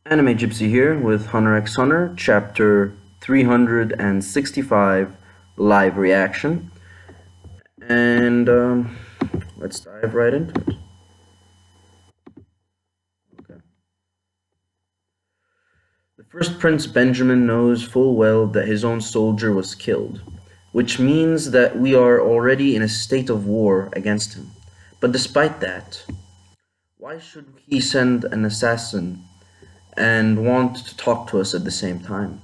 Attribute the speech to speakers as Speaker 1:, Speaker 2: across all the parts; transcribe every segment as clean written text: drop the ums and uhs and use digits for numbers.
Speaker 1: Anime Gypsy here with Hunter x Hunter, chapter 365, live reaction. And let's dive right into it. Okay. The first Prince Benjamin knows full well that his own soldier was killed, which means that we are already in a state of war against him. But despite that, why should he send an assassin and want to talk to us at the same time?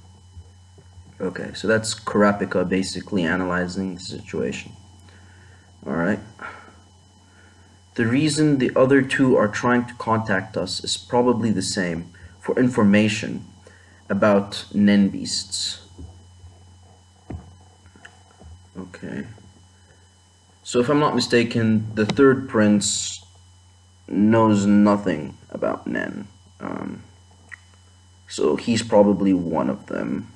Speaker 1: Okay, so that's Kurapika basically analyzing the situation. Alright. The reason the other two are trying to contact us is probably the same, for information about Nen beasts. Okay. So if I'm not mistaken, the third prince knows nothing about Nen. So he's probably one of them.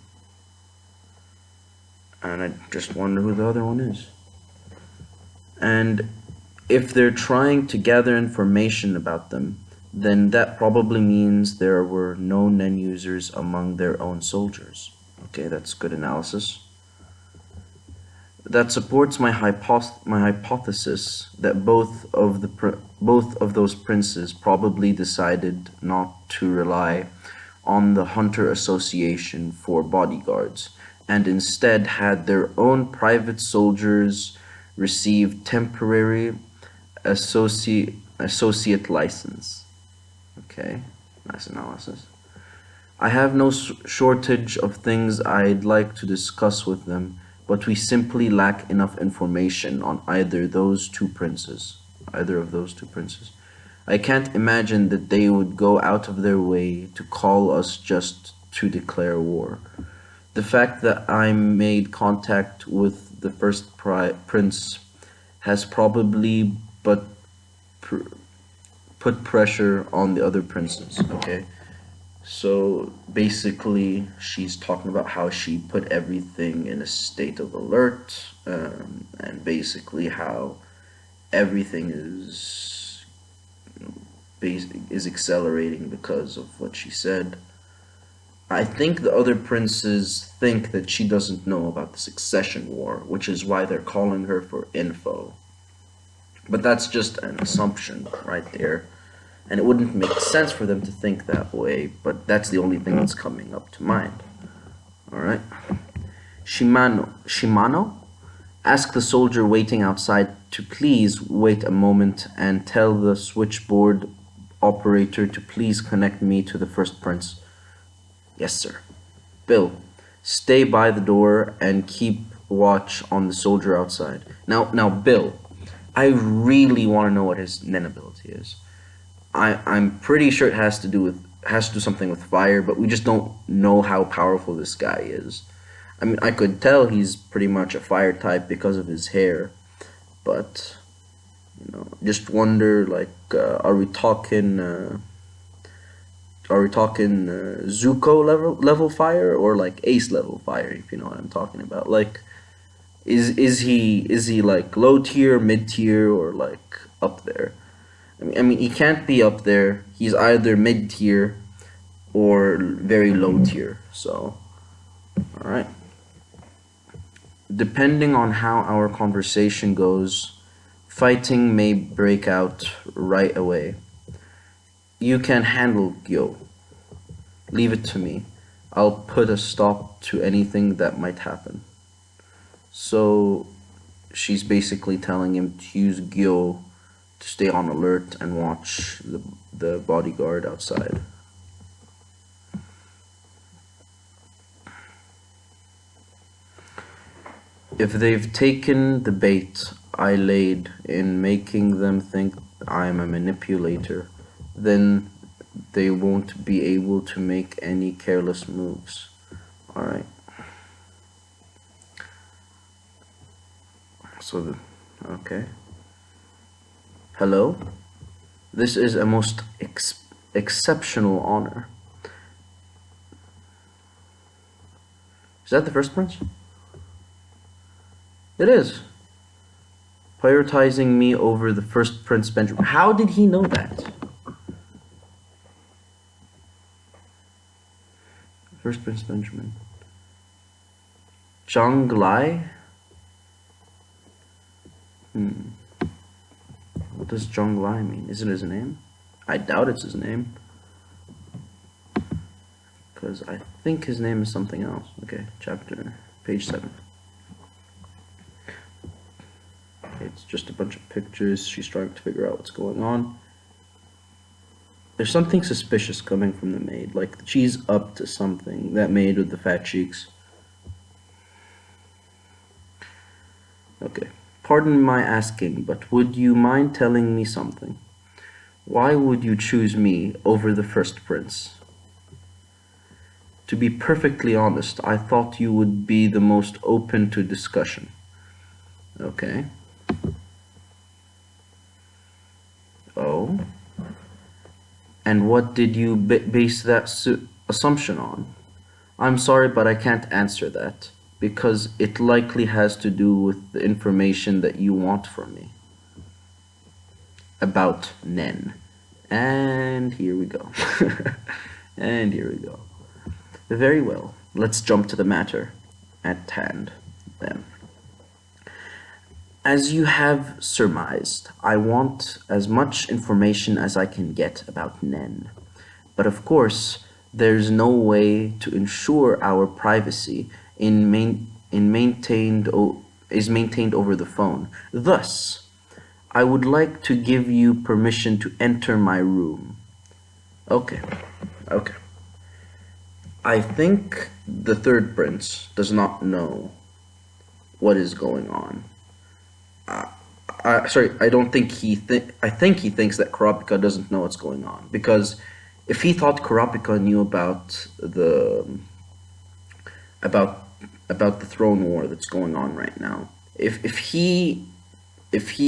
Speaker 1: And I just wonder who the other one is. And if they're trying to gather information about them, then that probably means there were no Nen users among their own soldiers. Okay, that's good analysis. That supports my hypothesis that both of those princes probably decided not to rely on the Hunter Association for bodyguards, and instead had their own private soldiers receive temporary associate license. Okay, nice analysis. I have no shortage of things I'd like to discuss with them, but we simply lack enough information on either of those two princes. I can't imagine that they would go out of their way to call us just to declare war. The fact that I made contact with the first prince has probably put pressure on the other princes. Okay, so basically she's talking about how she put everything in a state of alert, and basically how everything is accelerating because of what she said. I think the other princes think that she doesn't know about the succession war, which is why they're calling her for info. But that's just an assumption right there. And it wouldn't make sense for them to think that way, but that's the only thing that's coming up to mind. Alright? Shimano? Ask the soldier waiting outside to please wait a moment and tell the switchboard operator to please connect me to the first prince. Yes, sir. Bill, stay by the door and keep watch on the soldier outside. Now, Bill, I really want to know what his Nen ability is. I'm pretty sure it has to do something with fire, but we just don't know how powerful this guy is. I mean, I could tell he's pretty much a fire type because of his hair, but just wonder, like, are we talking Zuko level fire, or like Ace level fire, if you know what I'm talking about? Like, is he like low tier, mid tier, or like up there? I mean, he can't be up there. He's either mid tier or very low tier. So, all right. Depending on how our conversation goes, fighting may break out right away. You can handle Gyo. Leave it to me. I'll put a stop to anything that might happen. So she's basically telling him to use Gyo to stay on alert and watch the bodyguard outside. If they've taken the bait I laid in making them think I'm a manipulator, then they won't be able to make any careless moves. Alright. Okay. Hello? This is a most exceptional honor. Is that the first prince? It is. Prioritizing me over the first Prince Benjamin. How did he know that? First Prince Benjamin. Zhang Lai? What does Zhang Lai mean? Is it his name? I doubt it's his name. Because I think his name is something else. Okay, page 7. It's just a bunch of pictures. She's trying to figure out what's going on. There's something suspicious coming from the maid. Like, she's up to something. That maid with the fat cheeks. Okay. Pardon my asking, but would you mind telling me something? Why would you choose me over the first prince? To be perfectly honest, I thought you would be the most open to discussion. Okay. Oh. And what did you base that assumption on? I'm sorry, but I can't answer that, because it likely has to do with the information that you want from me. About Nen. And here we go. And here we go. Very well. Let's jump to the matter at hand, then. As you have surmised, I want as much information as I can get about Nen. But of course, there's no way to ensure our privacy is maintained over the phone. Thus, I would like to give you permission to enter my room. Okay. I think the third prince does not know what is going on. Sorry, I don't think I think he thinks that Kurapika doesn't know what's going on, because if he thought Kurapika knew about the throne war that's going on right now, if he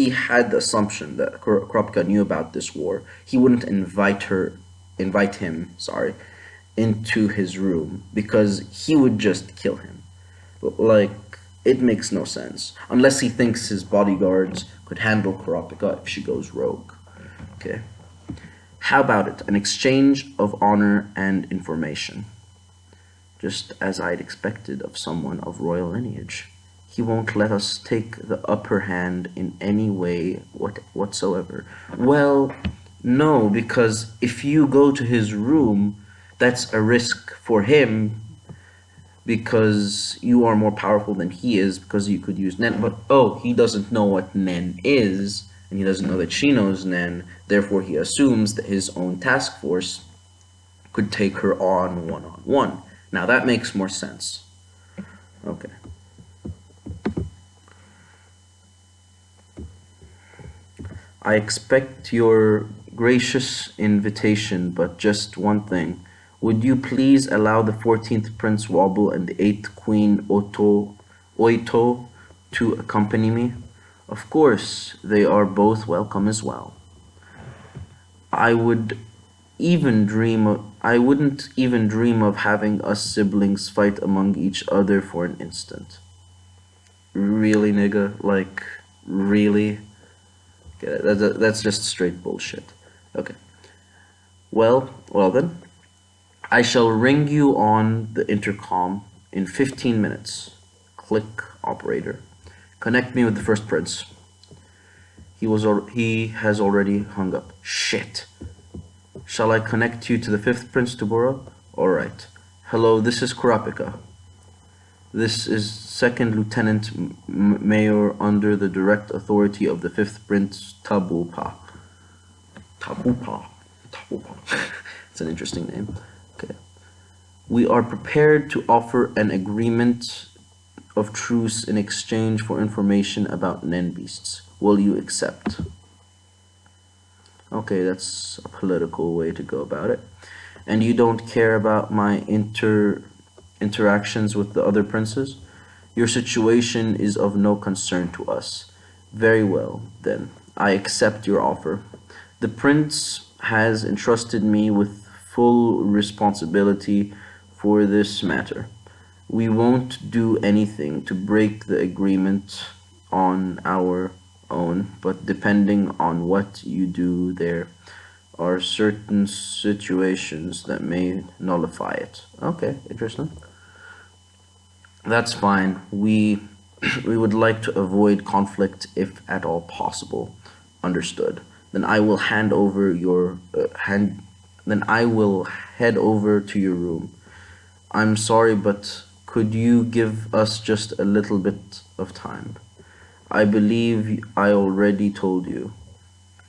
Speaker 1: had the assumption that Kurapika knew about this war, he wouldn't invite him, into his room, because he would just kill him. Like, it makes no sense. Unless he thinks his bodyguards could handle Kurapika if she goes rogue. Okay. How about it? An exchange of honor and information. Just as I'd expected of someone of royal lineage. He won't let us take the upper hand in any way whatsoever. Well, no, because if you go to his room, that's a risk for him, because you are more powerful than he is, because you could use Nen. But he doesn't know what Nen is, and he doesn't know that she knows Nen. Therefore, he assumes that his own task force could take her on one-on-one. Now that makes more sense. Okay. I expect your gracious invitation, but just one thing. Would you please allow the 14th Prince Wobble and the 8th Queen Oito to accompany me? Of course, they are both welcome as well. I wouldn't even dream of having us siblings fight among each other for an instant. Really, nigga? Like, really? Okay, that's just straight bullshit. Okay. Well then. I shall ring you on the intercom in 15 minutes. Click, operator. Connect me with the first prince. He has already hung up. Shit. Shall I connect you to the 5th prince, Tubura? Alright. Hello, this is Kurapika. This is 2nd Lieutenant Mayor under the direct authority of the 5th Prince Tabupa. Tabupa. It's an interesting name. Okay. We are prepared to offer an agreement of truce in exchange for information about Nen beasts. Will you accept? Okay, that's a political way to go about it. And you don't care about my interactions with the other princes? Your situation is of no concern to us. Very well, then. I accept your offer. The prince has entrusted me with full responsibility for this matter. We won't do anything to break the agreement on our own, but depending on what you do there are certain situations that may nullify it. Okay, interesting. That's fine. We we would like to avoid conflict if at all possible. Understood. Then I will hand over your hand. Then I will head over to your room. I'm sorry, but could you give us just a little bit of time? I believe I already told you.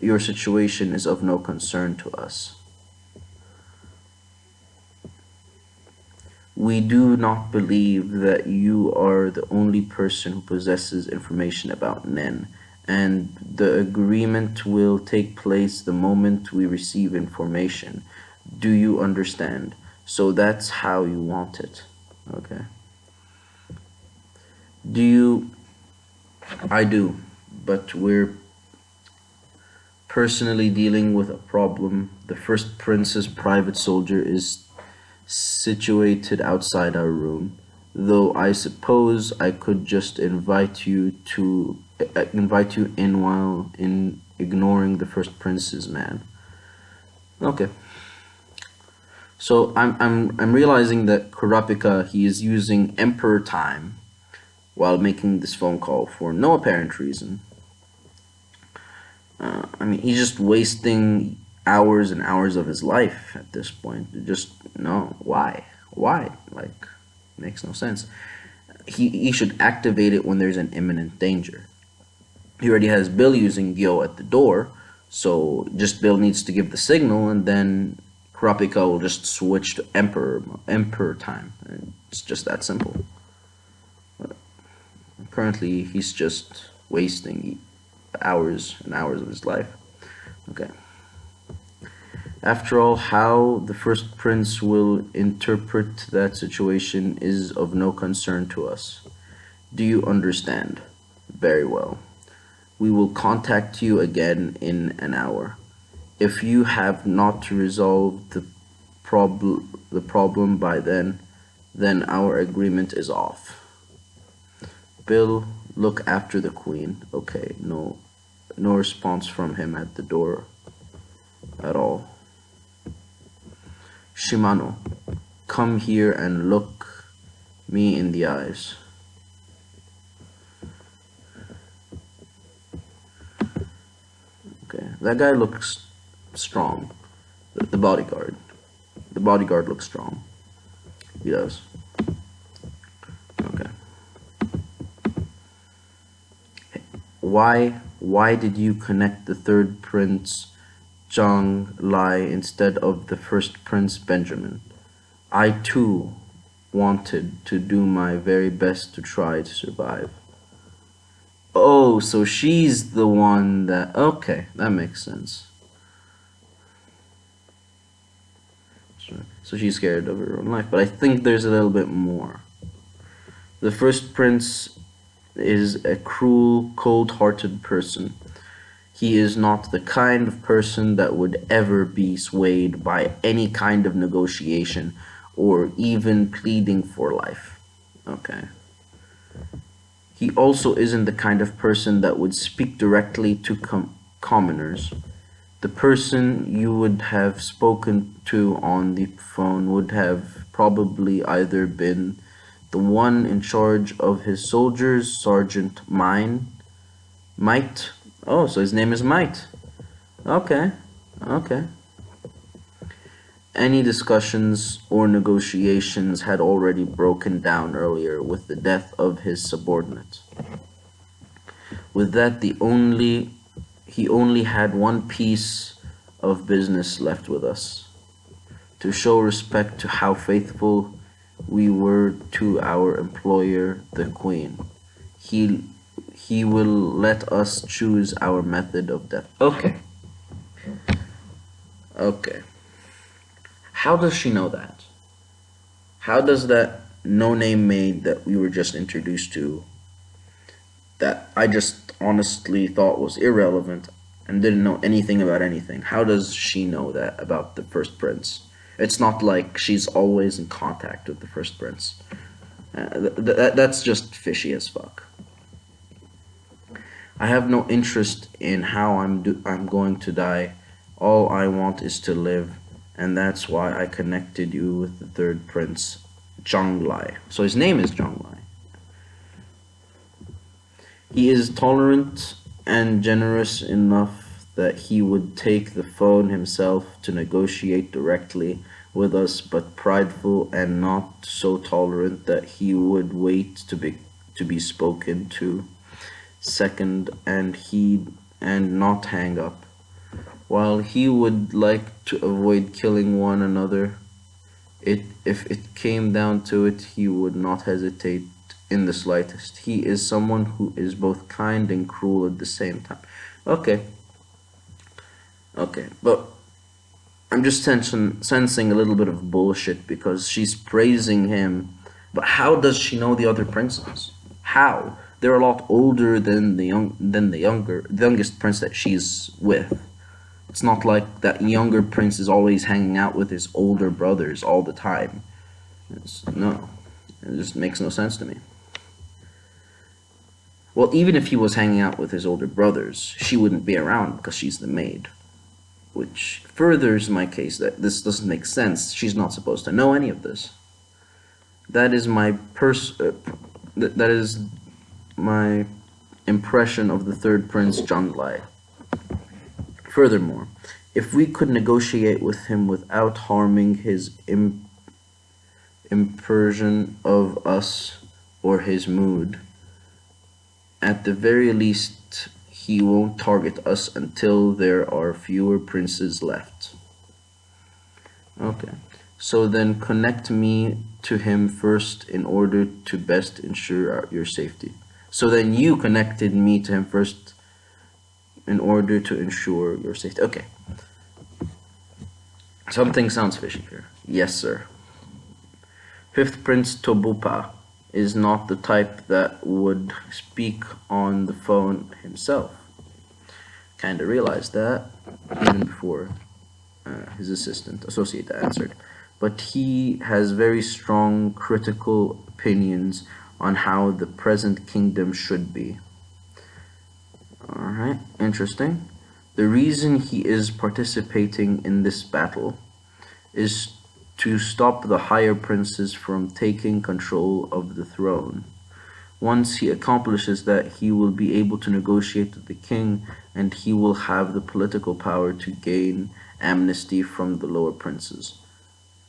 Speaker 1: Your situation is of no concern to us. We do not believe that you are the only person who possesses information about Nen, and the agreement will take place the moment we receive information. Do you understand? So that's how you want it. Okay. Do you? I do, but we're personally dealing with a problem. The first prince's private soldier is situated outside our room, though I suppose I could just invite you in while in ignoring the first prince's man. Okay. So I'm realizing that Kurapika, he is using emperor time while making this phone call for no apparent reason. I mean, he's just wasting hours and hours of his life at this point. Just no, why? Why? Like, makes no sense. He should activate it when there's an imminent danger. He already has Bill using Gyo at the door, so just Bill needs to give the signal, and then Kurapika will just switch to Emperor time. And it's just that simple. But currently, he's just wasting hours and hours of his life. Okay. After all, how the first prince will interpret that situation is of no concern to us. Do you understand? Very well. We will contact you again in an hour. If you have not resolved the problem by then our agreement is off. Bill, look after the queen. Okay, no response from him at the door at all. Shimano, come here and look me in the eyes. Okay, that guy looks strong. The bodyguard. The bodyguard looks strong. He does. Okay. Why did you connect the third prince Zhang Lai instead of the first prince Benjamin? I too wanted to do my very best to try to survive. Oh, so she's the one that... Okay, that makes sense. So she's scared of her own life, but I think there's a little bit more. The first prince is a cruel, cold-hearted person. He is not the kind of person that would ever be swayed by any kind of negotiation or even pleading for life. Okay. He also isn't the kind of person that would speak directly to commoners. The person you would have spoken to on the phone would have probably either been the one in charge of his soldiers, Sergeant Might. Oh, so his name is Might. Okay, okay. Any discussions or negotiations had already broken down earlier with the death of his subordinate. With that, he only had one piece of business left with us: to show respect to how faithful we were to our employer, the Queen. He will let us choose our method of death. Okay. Okay. How does she know that? How does that no-name maid that we were just introduced to, that I just honestly thought was irrelevant and didn't know anything about anything, how does she know that about the first prince? It's not like she's always in contact with the first prince. That's just fishy as fuck. I have no interest in how I'm going to die All I want is to live, and that's why I connected you with the third prince, Zhonglai. So his name is Zhonglai. He is tolerant and generous enough that he would take the phone himself to negotiate directly with us, but prideful and not so tolerant that he would wait to be spoken to second and not hang up. While he would like to avoid killing one another, if it came down to it, he would not hesitate in the slightest. He is someone who is both kind and cruel at the same time. Okay, okay, but I'm just sensing a little bit of bullshit because she's praising him, but how does she know the other princes? How? They're a lot older than the youngest prince that she's with. It's not like that younger prince is always hanging out with his older brothers all the time. No, it just makes no sense to me. Well, even if he was hanging out with his older brothers, she wouldn't be around because she's the maid. Which furthers my case that this doesn't make sense. She's not supposed to know any of this. That is my that is my impression of the third prince, Zhonglai. Furthermore, if we could negotiate with him without harming his impression of us or his mood, at the very least, he won't target us until there are fewer princes left. Okay, so then connect me to him first in order to best ensure your safety. So then you connected me to him first in order to ensure your safety. Okay. Something sounds fishy here. Yes, sir. Fifth Prince Tobupa is not the type that would speak on the phone himself. Kinda realized that even before his associate answered. But he has very strong critical opinions on how the present kingdom should be. Alright, interesting. The reason he is participating in this battle is to stop the higher princes from taking control of the throne. Once he accomplishes that, he will be able to negotiate with the king, and he will have the political power to gain amnesty from the lower princes.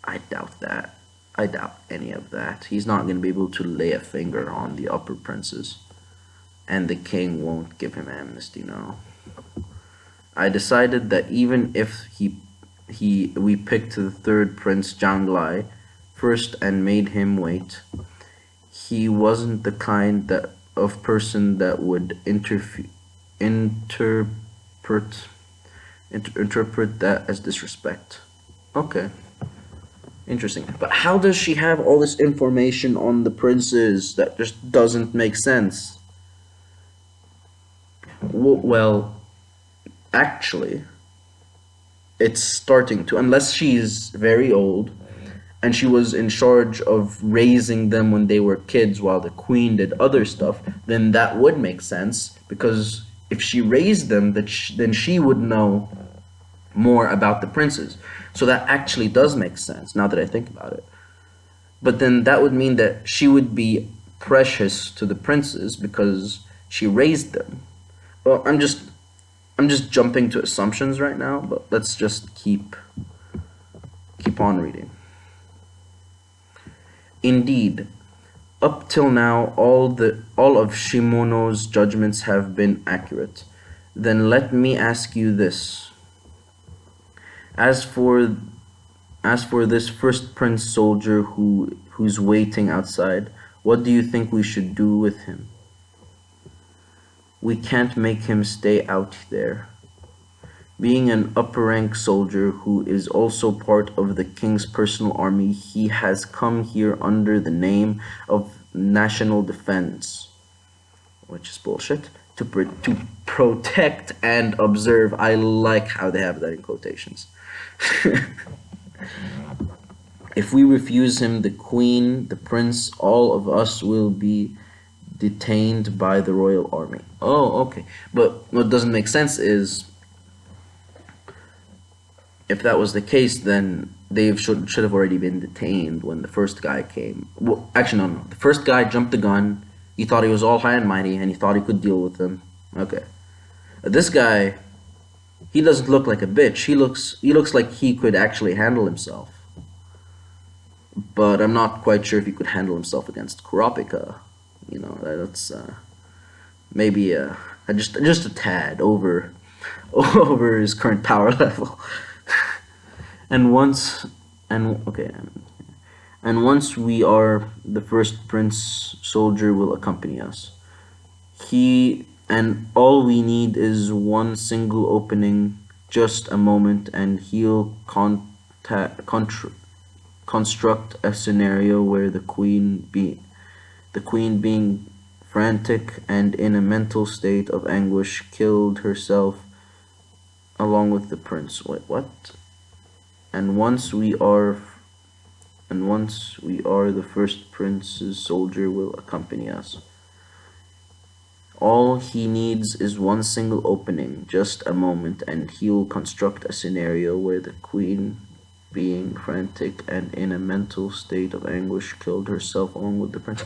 Speaker 1: I doubt that. I doubt any of that. He's not going to be able to lay a finger on the upper princes. And the king won't give him amnesty, no. I decided that even if we picked the third prince, Zhonglai, first and made him wait, he wasn't the kind of person that would interpret that as disrespect. Okay. Interesting. But how does she have all this information on the princes? That just doesn't make sense. Well, actually, it's starting to, unless she's very old and she was in charge of raising them when they were kids while the queen did other stuff, then that would make sense, because if she raised them, then she would know more about the princes. So that actually does make sense now that I think about it. But then that would mean that she would be precious to the princes because she raised them. Well, I'm just jumping to assumptions right now, but let's just keep on reading. Indeed, up till now all of Shimono's judgments have been accurate. Then let me ask you this. As for this first prince soldier who's waiting outside, what do you think we should do with him? We can't make him stay out there. Being an upper rank soldier who is also part of the king's personal army, he has come here under the name of national defense, which is bullshit, to protect and observe. I like how they have that in quotations. If we refuse him, the queen, the prince, all of us will be detained by the royal army. Oh, okay. But what doesn't make sense is if that was the case, then they should have already been detained when the first guy came. Well, actually, no. The first guy jumped the gun. He thought he was all high and mighty, and he thought he could deal with them. Okay. This guy, he doesn't look like a bitch. He looks like he could actually handle himself. But I'm not quite sure if he could handle himself against Kurapika. That's maybe just a tad over over his current power level. And once and okay, and once we are, the first prince soldier will accompany us. He and all we need is one single opening, just a moment, and he'll construct a scenario where the queen being frantic and in a mental state of anguish killed herself along with the prince. Wait, what? And once we are the first prince's soldier will accompany us. All he needs is one single opening, just a moment, and he'll construct a scenario where the queen, being frantic and in a mental state of anguish, killed herself along with the prince.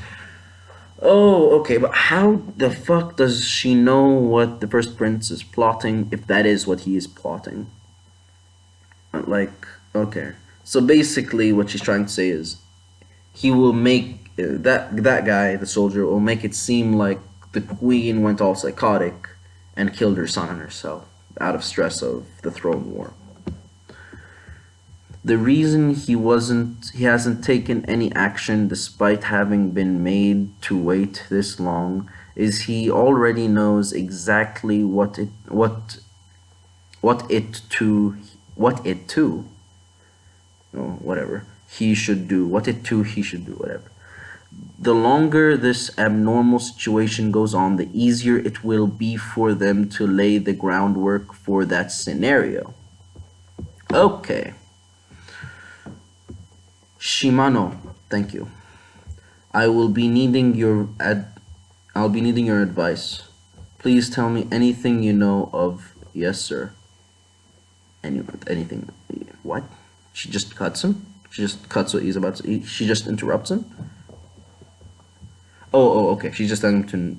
Speaker 1: Oh, okay, but how the fuck does she know what the first prince is plotting, if that is what he is plotting? Like, okay. So basically what she's trying to say is he will make that guy, the soldier, will make it seem like the queen went all psychotic and killed her son and herself out of stress of the throne war. The reason he hasn't taken any action despite having been made to wait this long is he already knows exactly what he should do, whatever. The longer this abnormal situation goes on, the easier it will be for them to lay the groundwork for that scenario. Okay. Shimano, thank you. I'll be needing your advice. Please tell me anything you know of. Yes, sir. Anything. What? She just cuts him? She just cuts what he's about to eat. She just interrupts him? Oh, okay. She's just telling him to.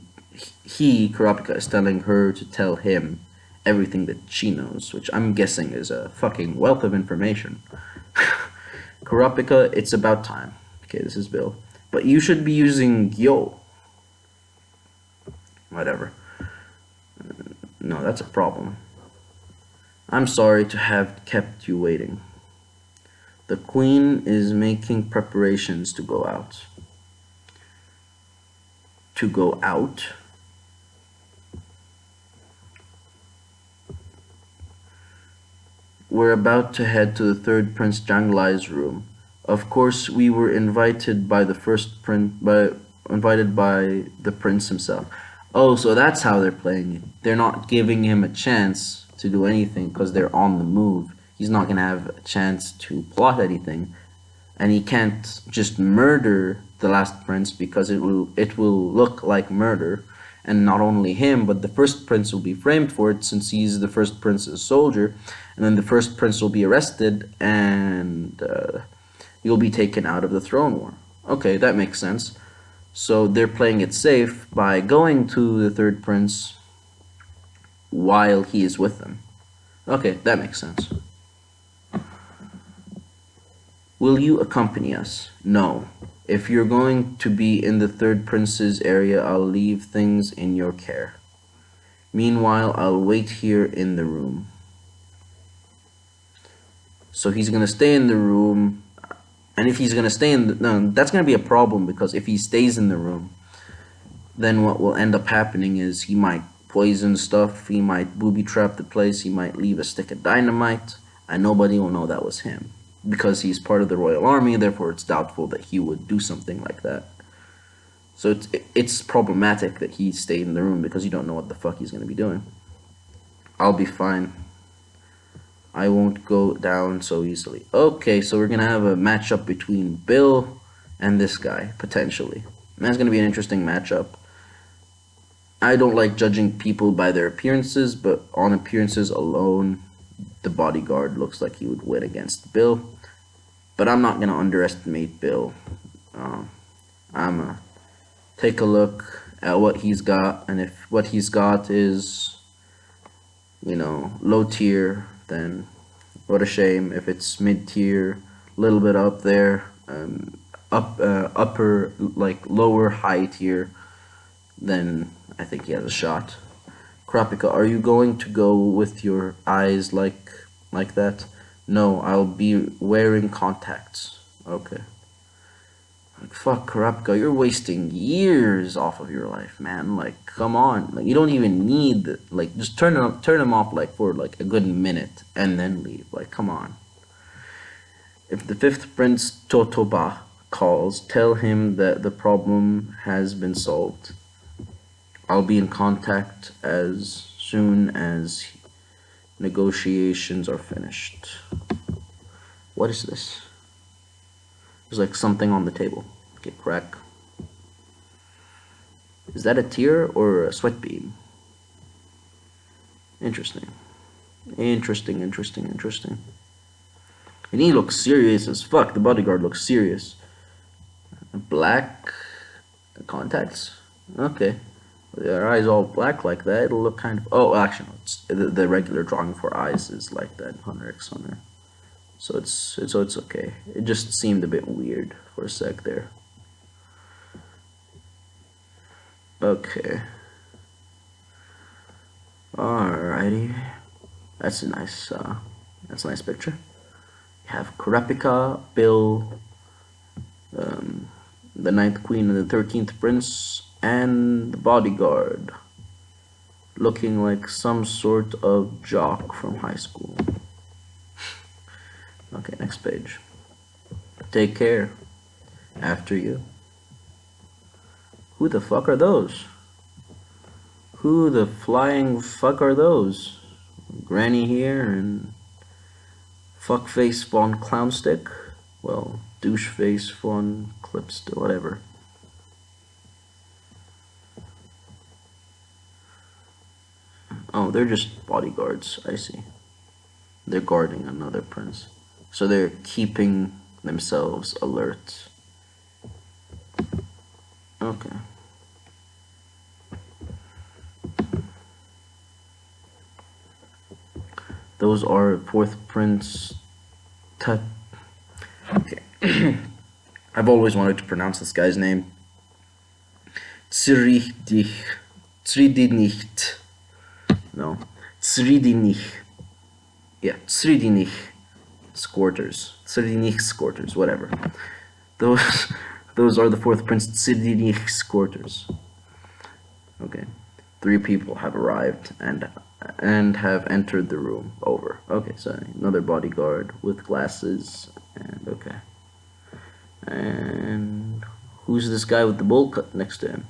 Speaker 1: Kurapika, is telling her to tell him everything that she knows, which I'm guessing is a fucking wealth of information. Kurapika, it's about time. Okay, this is Bill. But you should be using yo. Whatever. No, that's a problem. I'm sorry to have kept you waiting. The queen is making preparations to go out. To go out? We're about to head to the third Prince Janglai's room. Of course, we were invited by the prince himself. Oh, so that's how they're playing it. They're not giving him a chance to do anything because they're on the move. He's not gonna have a chance to plot anything, and he can't just murder the last prince because it will look like murder. And not only him, but the first prince will be framed for it since he's the first prince's soldier, and then the first prince will be arrested and he'll be taken out of the throne war. Okay, that makes sense. So they're playing it safe by going to the third prince while he is with them. Okay, that makes sense. Will you accompany us? No. If you're going to be in the third prince's area, I'll leave things in your care. Meanwhile, I'll wait here in the room. So he's gonna stay in the room, and if he's gonna stay in the, no, that's gonna be a problem, because if he stays in the room, then what will end up happening is he might poison stuff, he might booby trap the place, he might leave a stick of dynamite, and nobody will know that was him, because he's part of the royal army. Therefore it's doubtful that he would do something like that. So it's problematic that he stayed in the room, because you don't know what the fuck he's gonna be doing. I'll be fine. I won't go down so easily. Okay, so we're gonna have a matchup between Bill and this guy, potentially. And that's gonna be an interesting matchup. I don't like judging people by their appearances, but on appearances alone, the bodyguard looks like he would win against Bill, but I'm not gonna underestimate Bill. I'm gonna take a look at what he's got, and if what he's got is, low tier, then what a shame. If it's mid tier, a little bit up there, upper, like lower high tier, then I think he has a shot. Kurapika, are you going to go with your eyes like that? No, I'll be wearing contacts. Okay. Like, fuck, Kurapika, you're wasting years off of your life, man. Like, come on. Like, you don't even need, like, just turn them off, like, for, like, a good minute, and then leave. Like, come on. If the fifth prince Totoba calls, tell him that the problem has been solved. I'll be in contact as soon as negotiations are finished. What is this? There's like something on the table. Okay, crack. Is that a tear or a sweat beam? Interesting. Interesting. And he looks serious as fuck. The bodyguard looks serious. Black contacts? Okay. Their eyes all black like that, it'll look kind of... Oh, actually, no, it's, the regular drawing for eyes is like that, Hunter x Hunter. So it's okay. It just seemed a bit weird for a sec there. Okay. Alrighty. That's a nice picture. You have Kurapika, Bill, the ninth queen and the 13th prince, and the bodyguard, looking like some sort of jock from high school. Okay, next page. Take care. After you. Who the fuck are those? Who the flying fuck are those? Granny here and fuckface von clownstick? Well, doucheface von clipstick, whatever. Oh, they're just bodyguards, I see. They're guarding another prince. So they're keeping themselves alert. Okay. Those are fourth prince Okay. I've always wanted to pronounce this guy's name. Tsridich. No. Tsridinich. Yeah, Tsridinich Squirters, whatever. Those are the fourth prince Tsridinich Squirters. Okay. 3 people have arrived and have entered the room. Over. Okay, so another bodyguard with glasses and okay. And who's this guy with the bowl cut next to him?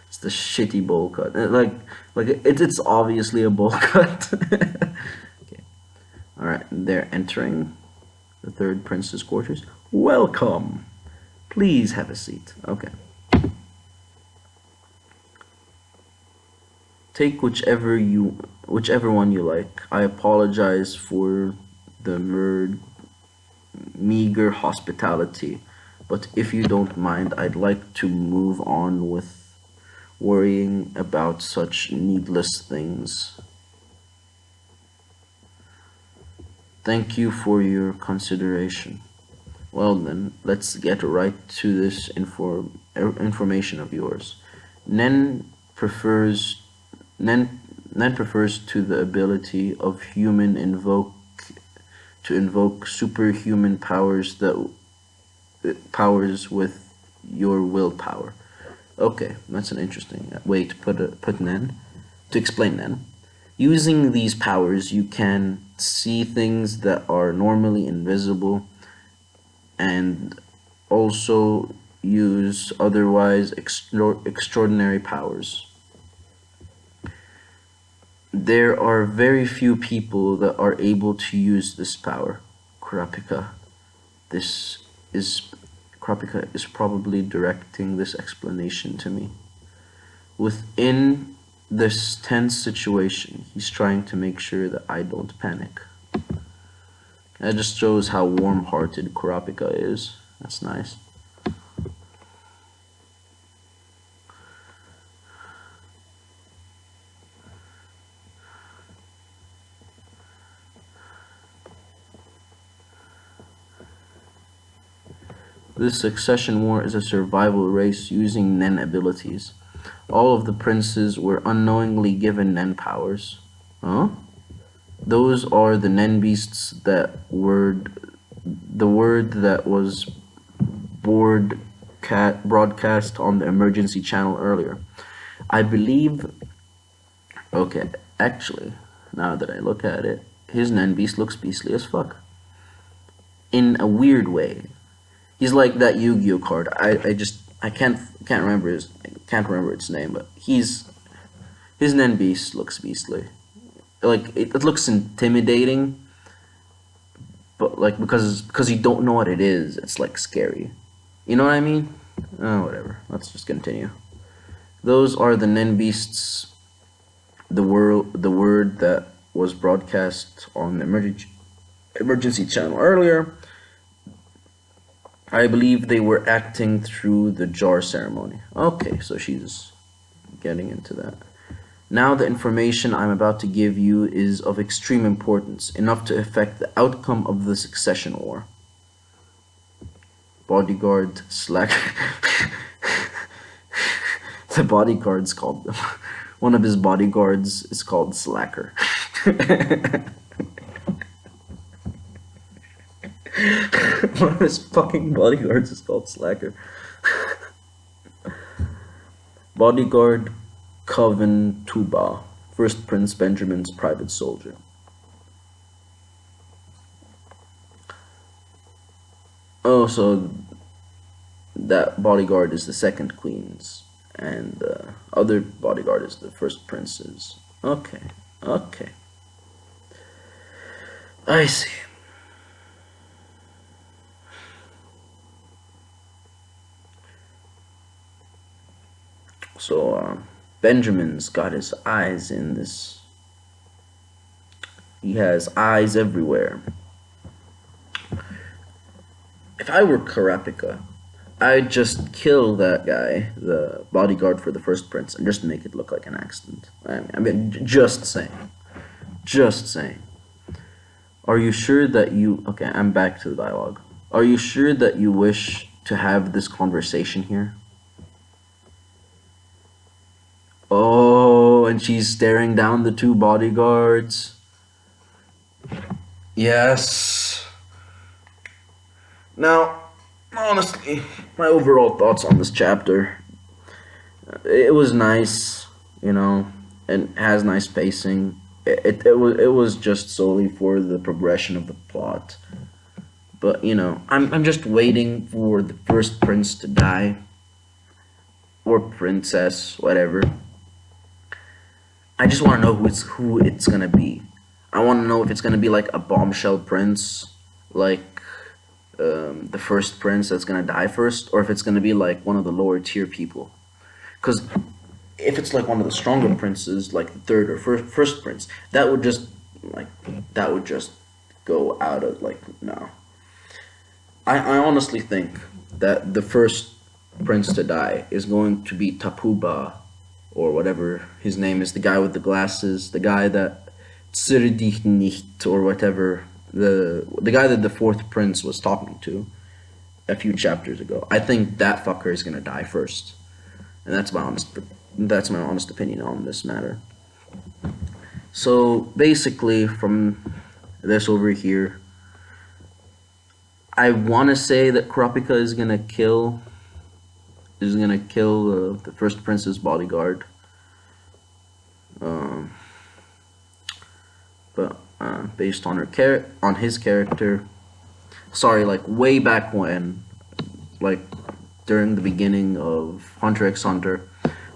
Speaker 1: It's the shitty bowl cut. It's obviously a bowl cut. Okay. Alright, they're entering the third prince's quarters. Welcome. Please have a seat. Okay. Take whichever one you like. I apologize for the meager hospitality, but if you don't mind, I'd like to move on with worrying about such needless things. Thank you for your consideration. Well then, let's get right to this information of yours. Nen prefers to the ability of to invoke superhuman powers with your willpower. Okay, that's an interesting way to put Nen. To explain Nen. Using these powers, you can see things that are normally invisible and also use otherwise extraordinary powers. There are very few people that are able to use this power. Kurapika is probably directing this explanation to me. Within this tense situation. He's trying to make sure that I don't panic. That just shows how warm-hearted Kurapika is. That's nice. This succession war is a survival race using Nen abilities. All of the princes were unknowingly given Nen powers. Huh? Those are the Nen beasts that the word that was broadcast on the emergency channel earlier. I believe, okay, actually, now that I look at it, his Nen beast looks beastly as fuck. In a weird way. He's like that Yu-Gi-Oh card. I can't remember its name, but his Nen beast looks beastly. Like it looks intimidating, but like because you don't know what it is, it's like scary. You know what I mean? Oh, whatever. Let's just continue. Those are the Nen beasts. The word that was broadcast on the emergency channel earlier. I believe they were acting through the jar ceremony. Okay, so she's getting into that. Now the information I'm about to give you is of extreme importance, enough to affect the outcome of the succession war. Bodyguard slacker. The bodyguard's called one of his bodyguards is called Slacker. One of his fucking bodyguards is called Slacker. Bodyguard Coven Tuba, first Prince Benjamin's private soldier. Oh, so that bodyguard is the second queen's, and the other bodyguard is the first prince's. Okay, okay. I see. So, Benjamin's got his eyes in this. He has eyes everywhere. If I were Kurapika, I'd just kill that guy, the bodyguard for the first prince, and just make it look like an accident. I mean, just saying. Just saying. Are you sure that you... Okay, I'm back to the dialogue. Are you sure that you wish to have this conversation here? Oh, and she's staring down the two bodyguards. Yes. Now, honestly, my overall thoughts on this chapter. It was nice, you know, and has nice pacing. It was just solely for the progression of the plot. But, you know, I'm just waiting for the first prince to die. Or princess, whatever. I just want to know who it's gonna be. I want to know if it's gonna be like a bombshell prince, like the first prince that's gonna die first, or if it's gonna be like one of the lower tier people. Because if it's like one of the stronger princes, like the third or first prince, that would just go out of like no. I honestly think that the first prince to die is going to be Tapuba, or whatever his name is, the guy with the glasses, the guy that Tsirdich nicht, or whatever, the guy that the fourth prince was talking to a few chapters ago. I think that fucker is gonna die first, and that's my honest opinion on this matter. So basically, from this over here, I want to say that Kurapika is gonna kill the first prince's bodyguard. But based on his character, sorry, like way back when, like during the beginning of Hunter x Hunter,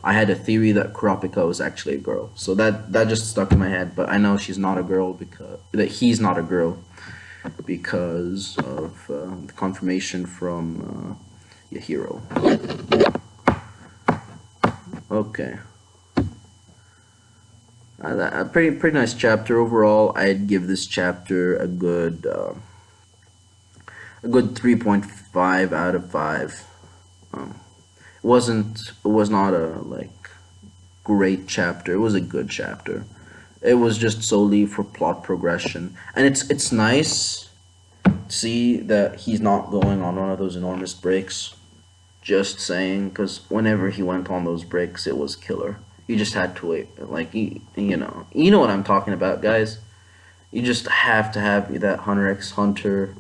Speaker 1: I had a theory that Kurapika was actually a girl. So that just stuck in my head. But I know she's not a girl that he's not a girl because of the confirmation from Yahiro. Okay. A pretty nice chapter overall. I'd give this chapter a good 3.5 out of 5. Um, it was not a like great chapter. It was a good chapter. It was just solely for plot progression, and it's nice to see that he's not going on one of those enormous breaks. Just saying, because whenever he went on those breaks, it was killer. You just had to wait, like you know what I'm talking about, guys. You just have to have that Hunter X Hunter,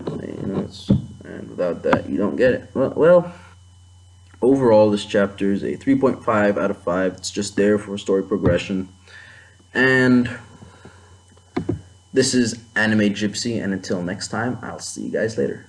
Speaker 1: and without that, you don't get it. Well, overall, this chapter is a 3.5 out of 5. It's just there for story progression. And this is Anime Gypsy, and until next time, I'll see you guys later.